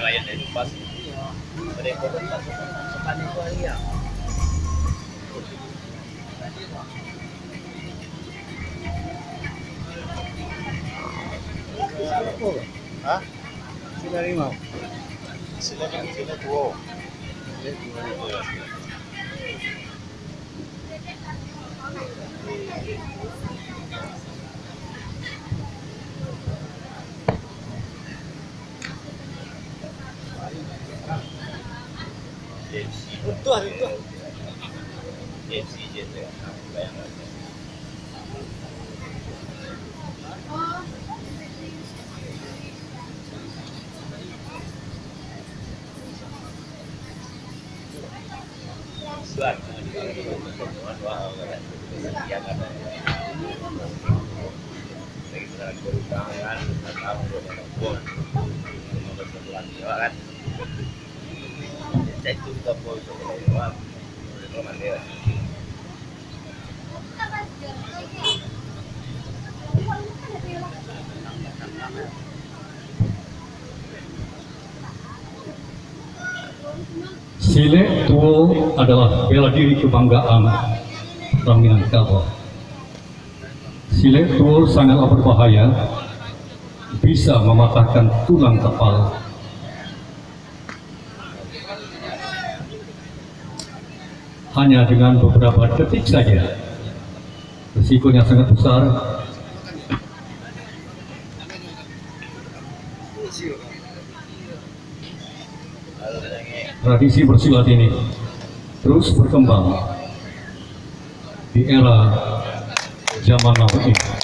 layang-layang itu pas. Mereka pas sepan itu aja. Hah? Sila 5. Sila 2. Itu. FC gitu ya. Bayangkan. Suat. Yang ada. Lagi benar berutangan, tahu pun. Kan. Cek itu kita foto lewat. Sile Tuo adalah bela diri kebanggaan Minangkabau. Sile Tuo sangatlah berbahaya, bisa mematahkan tulang kepala. Hanya dengan beberapa detik saja, risikonya sangat besar. Tradisi bersilat ini terus berkembang di era zaman now ini.